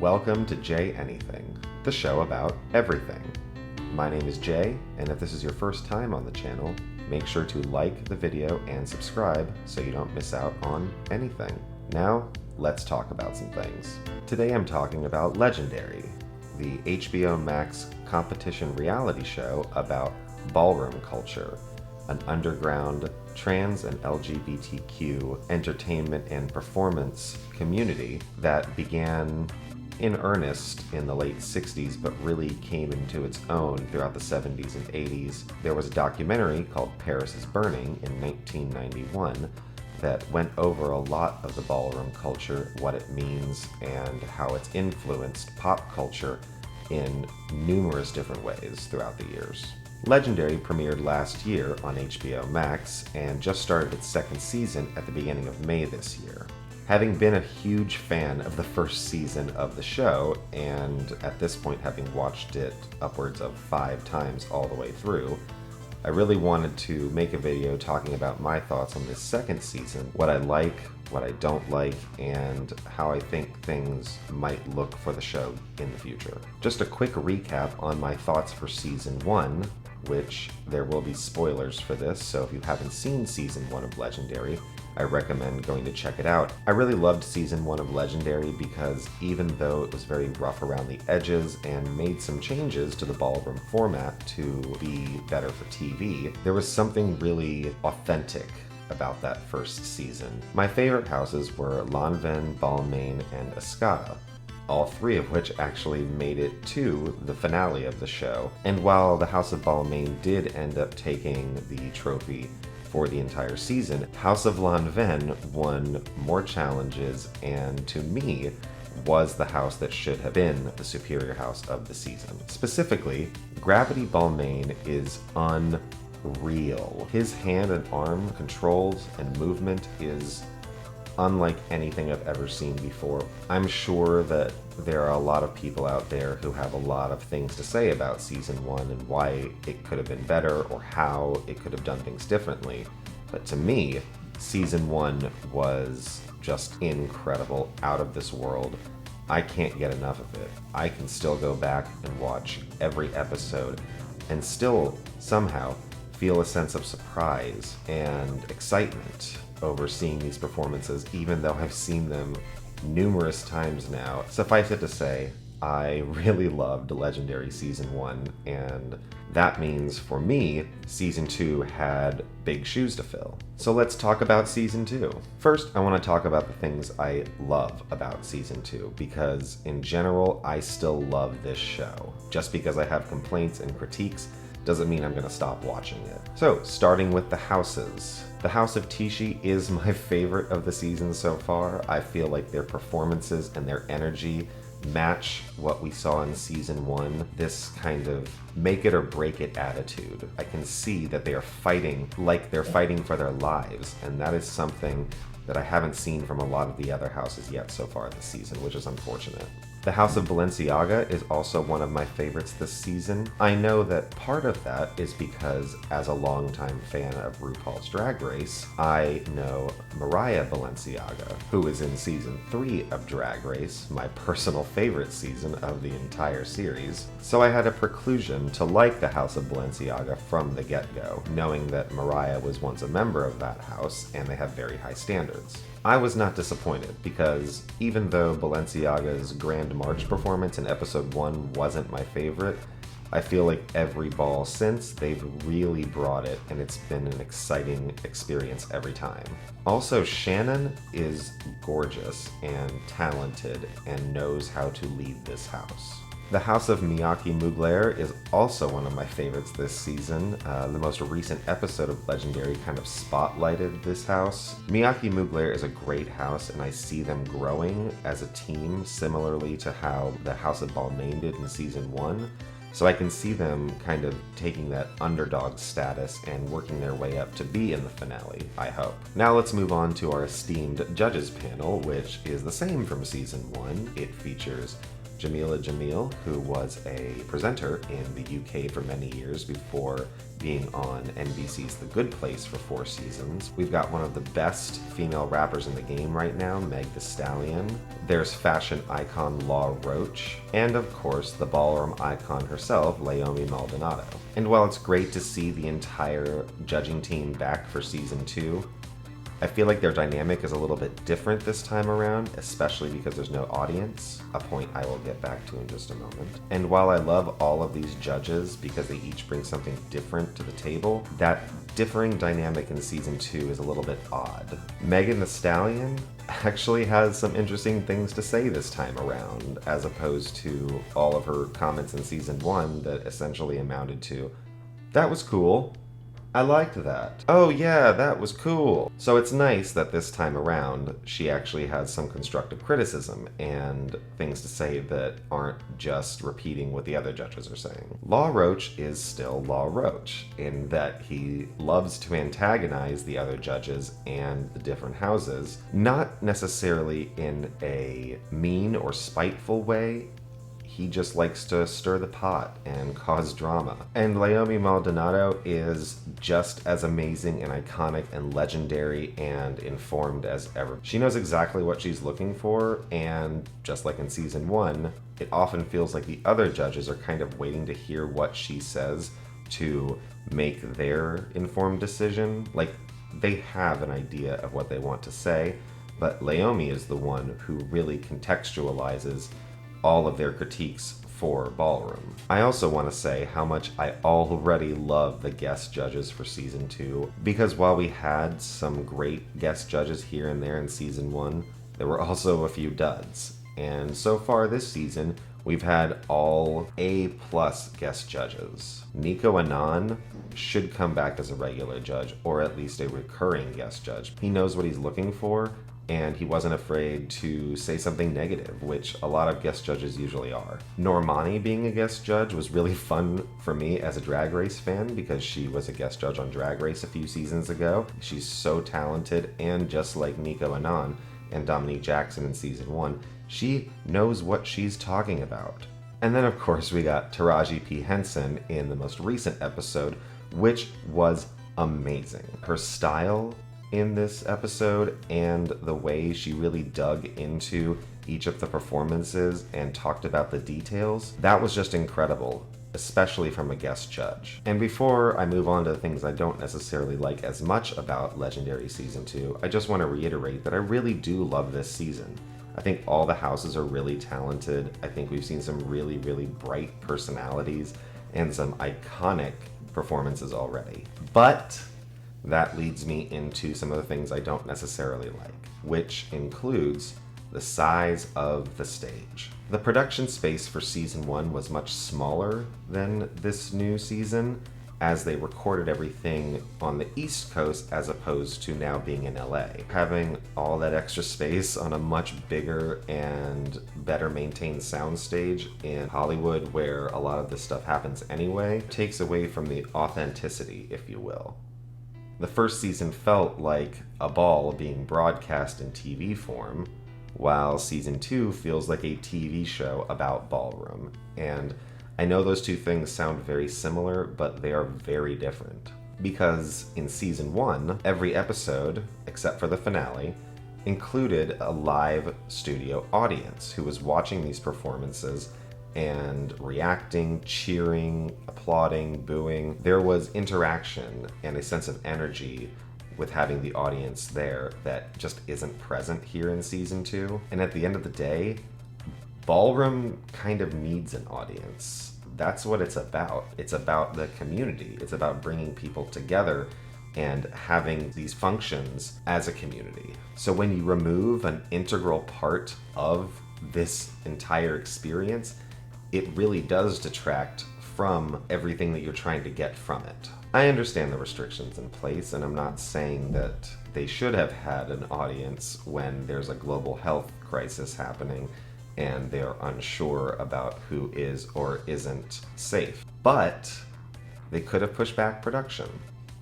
Welcome to Jay Anything, the show about everything. My name is Jay, and if this is your first time on the channel, make sure to like the video and subscribe so you don't miss out on anything. Now, let's talk about some things. Today I'm talking about Legendary, the HBOMax competition reality show about ballroom culture, an underground trans and LGBTQ entertainment and performance community that began in earnest in the late 60s but really came into its own throughout the 70s and 80s. There was a documentary called Paris is Burning in 1991 that went over a lot of the ballroom culture, what it means, and how it's influenced pop culture in numerous different ways throughout the years. Legendary premiered last year on HBO Max and just started its second season at the beginning of May this year. Having been a huge fan of the first season of the show, and at this point having watched it upwards of 5 times all the way through, I really wanted to make a video talking about my thoughts on this second season, what I like, what I don't like, and how I think things might look for the show in the future. Just a quick recap on my thoughts for Season 1, which there will be spoilers for this, so if you haven't seen Season 1 of Legendary, I recommend going to check it out. I really loved Season 1 of Legendary because even though it was very rough around the edges and made some changes to the ballroom format to be better for TV, there was something really authentic about that first season. My favorite houses were Lanvin, Balmain, and Escada, all 3 of which actually made it to the finale of the show. And while the House of Balmain did end up taking the trophy for the entire season, House of Lanvin won more challenges and, to me, was the house that should have been the superior house of the season. Specifically, Gravity Balmain is unreal. His hand and arm controls and movement is unlike anything I've ever seen before. I'm sure that there are a lot of people out there who have a lot of things to say about Season 1 and why it could have been better or how it could have done things differently. But to me, Season 1 was just incredible, out of this world. I can't get enough of it. I can still go back and watch every episode and still somehow feel a sense of surprise and excitement over seeing these performances, even though I've seen them numerous times now. Suffice it to say, I really loved Legendary Season 1, and that means for me, Season 2 had big shoes to fill. So let's talk about Season 2. First, I want to talk about the things I love about Season 2, because in general, I still love this show. Just because I have complaints and critiques doesn't mean I'm going to stop watching it. So, starting with the houses. The House of Tishi is my favorite of the season so far. I feel like their performances and their energy match what we saw in Season 1, this kind of make it or break it attitude. I can see that they are fighting like they're fighting for their lives, and that is something that I haven't seen from a lot of the other houses yet so far this season, which is unfortunate. The House of Balenciaga is also one of my favorites this season. I know that part of that is because, as a longtime fan of RuPaul's Drag Race, I know Mariah Balenciaga, who is in Season 3 of Drag Race, my personal favorite season of the entire series. So I had a preclusion to like the House of Balenciaga from the get-go, knowing that Mariah was once a member of that house and they have very high standards. I was not disappointed, because even though Balenciaga's Grand March performance in episode 1 wasn't my favorite, I feel like every ball since, they've really brought it, and it's been an exciting experience every time. Also, Shannon is gorgeous and talented and knows how to lead this house. The House of Miyake Mugler is also one of my favorites this season. The most recent episode of Legendary kind of spotlighted this house. Miyake Mugler is a great house, and I see them growing as a team similarly to how the House of Balmain did in Season 1. So I can see them kind of taking that underdog status and working their way up to be in the finale, I hope. Now let's move on to our esteemed judges panel, which is the same from Season 1. It features Jamila Jamil, who was a presenter in the UK for many years before being on NBC's The Good Place for 4 seasons. We've got one of the best female rappers in the game right now, Meg Thee Stallion. There's fashion icon Law Roach, and of course the ballroom icon herself, Laomi Maldonado. And while it's great to see the entire judging team back for season 2, I feel like their dynamic is a little bit different this time around, especially because there's no audience, a point I will get back to in just a moment. And while I love all of these judges because they each bring something different to the table, that differing dynamic in season 2 is a little bit odd. Megan Thee Stallion actually has some interesting things to say this time around, as opposed to all of her comments in season 1 that essentially amounted to, "That was cool. I liked that. Oh yeah, that was cool." So it's nice that this time around she actually has some constructive criticism and things to say that aren't just repeating what the other judges are saying. Law Roach is still Law Roach in that he loves to antagonize the other judges and the different houses, not necessarily in a mean or spiteful way. He just likes to stir the pot and cause drama. And Laomi Maldonado is just as amazing and iconic and legendary and informed as ever. She knows exactly what she's looking for, and just like in season 1, it often feels like the other judges are kind of waiting to hear what she says to make their informed decision. Like, they have an idea of what they want to say, but Laomi is the one who really contextualizes all of their critiques for Ballroom. I also want to say how much I already love the guest judges for season 2, because while we had some great guest judges here and there in season 1, there were also a few duds. And so far this season, we've had all A+ guest judges. Nico Annan should come back as a regular judge, or at least a recurring guest judge. He knows what he's looking for, and he wasn't afraid to say something negative, which a lot of guest judges usually are. Normani being a guest judge was really fun for me as a Drag Race fan, because she was a guest judge on Drag Race a few seasons ago. She's so talented, and just like Nico Annan and Dominique Jackson in season 1, she knows what she's talking about. And then of course we got Taraji P. Henson in the most recent episode, which was amazing. Her style in this episode and the way she really dug into each of the performances and talked about the details, that was just incredible, especially from a guest judge. And before I move on to the things I don't necessarily like as much about Legendary Season 2, I just want to reiterate that I really do love this season. I think all the houses are really talented. I think we've seen some really, really bright personalities and some iconic performances already. But that leads me into some of the things I don't necessarily like, which includes the size of the stage. The production space for season 1 was much smaller than this new season, as they recorded everything on the East Coast as opposed to now being in LA. Having all that extra space on a much bigger and better maintained soundstage in Hollywood, where a lot of this stuff happens anyway, takes away from the authenticity, if you will. The first season felt like a ball being broadcast in TV form, while season 2 feels like a TV show about ballroom. And I know those two things sound very similar, but they are very different. Because in season 1, every episode, except for the finale, included a live studio audience who was watching these performances and reacting, cheering, applauding, booing. There was interaction and a sense of energy with having the audience there that just isn't present here in season 2. And at the end of the day, ballroom kind of needs an audience. That's what it's about. It's about the community. It's about bringing people together and having these functions as a community. So when you remove an integral part of this entire experience, it really does detract from everything that you're trying to get from it. I understand the restrictions in place, and I'm not saying that they should have had an audience when there's a global health crisis happening and they're unsure about who is or isn't safe. But they could have pushed back production.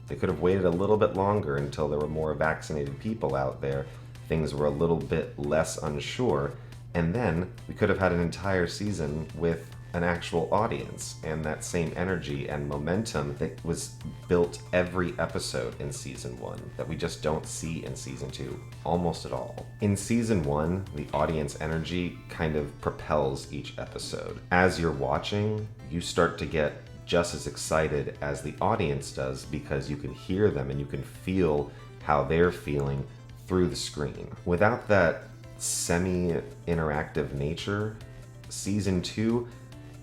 They could have waited a little bit longer until there were more vaccinated people out there, things were a little bit less unsure, And then we could have had an entire season with an actual audience and that same energy and momentum that was built every episode in season 1 that we just don't see in season 2 almost at all. In season 1, the audience energy kind of propels each episode. As you're watching, you start to get just as excited as the audience does because you can hear them and you can feel how they're feeling through the screen. Without that semi-interactive nature, season 2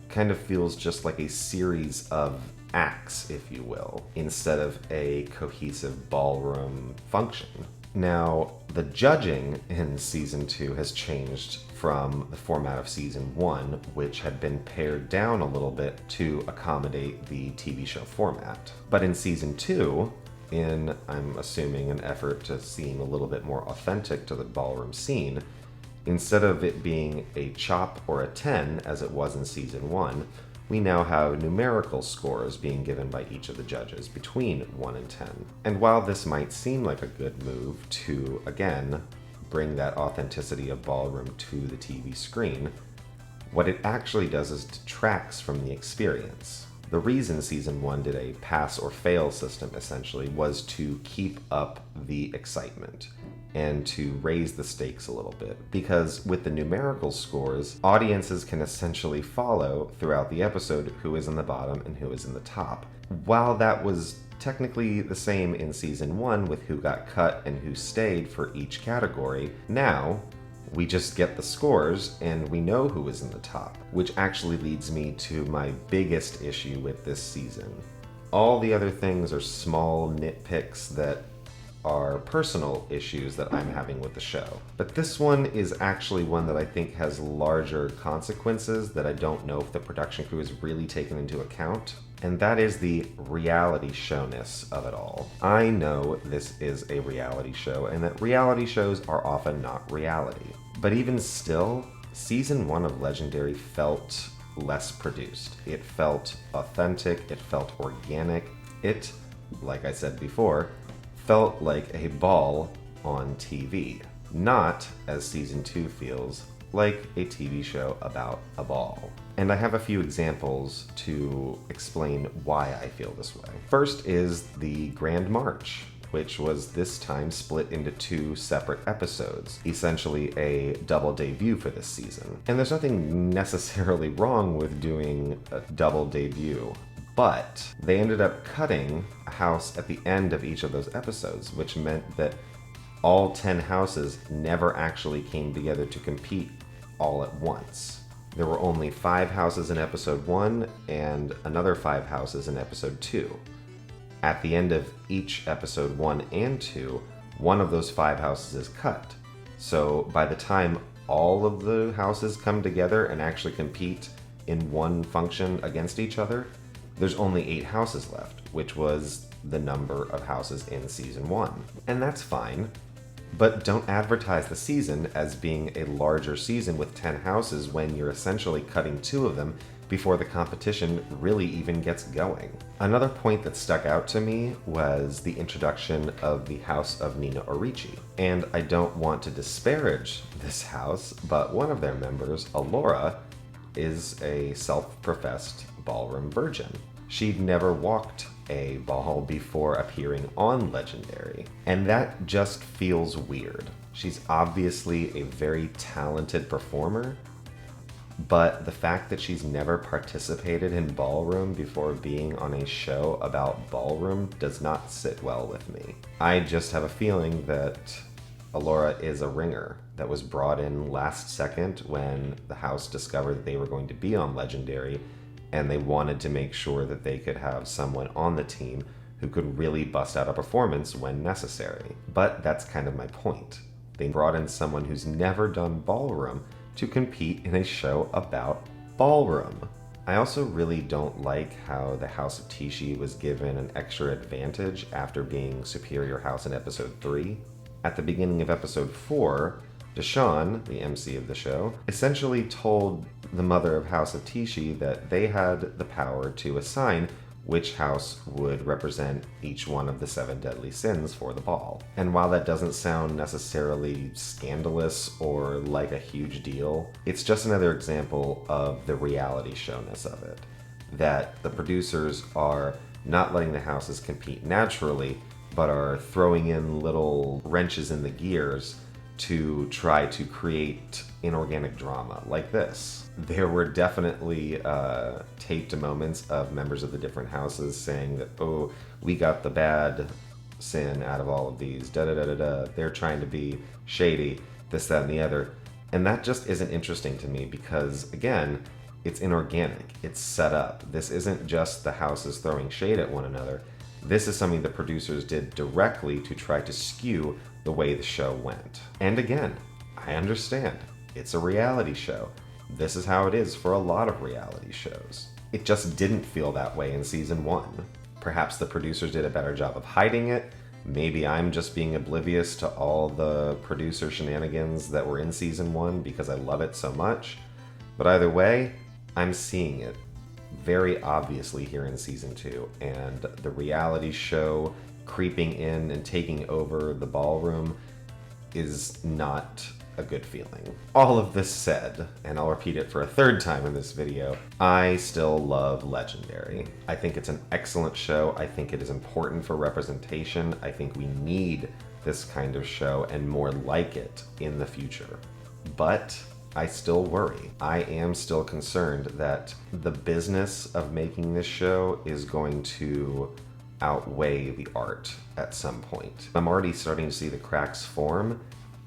kind of feels just like a series of acts, if you will, instead of a cohesive ballroom function. Now, the judging in season 2 has changed from the format of season 1, which had been pared down a little bit to accommodate the TV show format. But in season 2, in, I'm assuming, an effort to seem a little bit more authentic to the ballroom scene, instead of it being a chop or a 10, as it was in season 1, we now have numerical scores being given by each of the judges between 1 and 10. And while this might seem like a good move to, again, bring that authenticity of ballroom to the TV screen, what it actually does is detracts from the experience. The reason season 1 did a pass or fail system, essentially, was to keep up the excitement and to raise the stakes a little bit. Because with the numerical scores, audiences can essentially follow throughout the episode who is in the bottom and who is in the top. While that was technically the same in season 1 with who got cut and who stayed for each category, now we just get the scores and we know who is in the top, which actually leads me to my biggest issue with this season. All the other things are small nitpicks that are personal issues that I'm having with the show. But this one is actually one that I think has larger consequences that I don't know if the production crew has really taken into account. And that is the reality showness of it all. I know this is a reality show and that reality shows are often not reality. But even still, season 1 of Legendary felt less produced. It felt authentic, it felt organic. It, like I said before, felt like a ball on TV. Not, as season 2 feels, like a TV show about a ball. And I have a few examples to explain why I feel this way. First is the Grand March, which was this time split into 2 separate episodes, essentially a double debut for this season. And there's nothing necessarily wrong with doing a double debut, but they ended up cutting a house at the end of each of those episodes, which meant that all 10 houses never actually came together to compete all at once. There were only 5 houses in episode 1 and another 5 houses in episode 2. At the end of each episode 1 and 2, one of those 5 houses is cut. So by the time all of the houses come together and actually compete in one function against each other, there's only 8 houses left, which was the number of houses in season 1. And that's fine, but don't advertise the season as being a larger season with 10 houses when you're essentially cutting 2 of them before the competition really even gets going. Another point that stuck out to me was the introduction of the House of Nina Orici. And I don't want to disparage this house, but one of their members, Alora, is a self-professed ballroom virgin. She'd never walked a ball before appearing on Legendary, and that just feels weird. She's obviously a very talented performer, but the fact that she's never participated in ballroom before being on a show about ballroom does not sit well with me. I just have a feeling that Alora is a ringer that was brought in last second when the house discovered that they were going to be on Legendary, and they wanted to make sure that they could have someone on the team who could really bust out a performance when necessary. But that's kind of my point. They brought in someone who's never done ballroom to compete in a show about ballroom. I also really don't like how the House of Tishi was given an extra advantage after being Superior House in episode 3. At the beginning of episode 4, Deshawn, the MC of the show, essentially told the mother of House of Tishi that they had the power to assign which house would represent each one of the 7 deadly sins for the ball. And while that doesn't sound necessarily scandalous or like a huge deal, it's just another example of the reality showness of it. That the producers are not letting the houses compete naturally, but are throwing in little wrenches in the gears to try to create inorganic drama like this. There were definitely taped moments of members of the different houses saying that, oh, we got the bad sin out of all of these, da-da-da-da-da, they're trying to be shady, this, that, and the other. And that just isn't interesting to me because, again, it's inorganic, it's set up. This isn't just the houses throwing shade at one another. This is something the producers did directly to try to skew the way the show went. And again, I understand, it's a reality show. This is how it is for a lot of reality shows. It just didn't feel that way in season 1. Perhaps the producers did a better job of hiding it. Maybe I'm just being oblivious to all the producer shenanigans that were in season 1 because I love it so much. But either way, I'm seeing it very obviously here in season 2, and the reality show creeping in and taking over the ballroom is not a good feeling. All of this said, and I'll repeat it for a 3rd time in this video, I still love Legendary. I think it's an excellent show. I think it is important for representation. I think we need this kind of show and more like it in the future. But I still worry. I am still concerned that the business of making this show is going to outweigh the art at some point. I'm already starting to see the cracks form,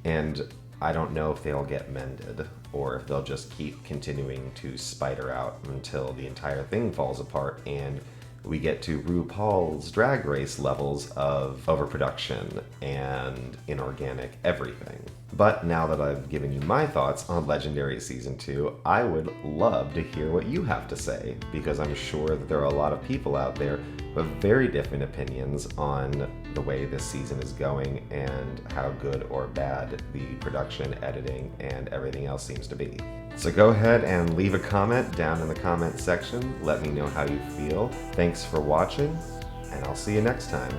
and I don't know if they'll get mended or if they'll just keep continuing to spider out until the entire thing falls apart and we get to RuPaul's Drag Race levels of overproduction and inorganic everything. But now that I've given you my thoughts on Legendary Season 2, I would love to hear what you have to say, because I'm sure that there are a lot of people out there with very different opinions on the way this season is going and how good or bad the production, editing, and everything else seems to be. So go ahead and leave a comment down in the comment section. Let me know how you feel. Thanks for watching, and I'll see you next time.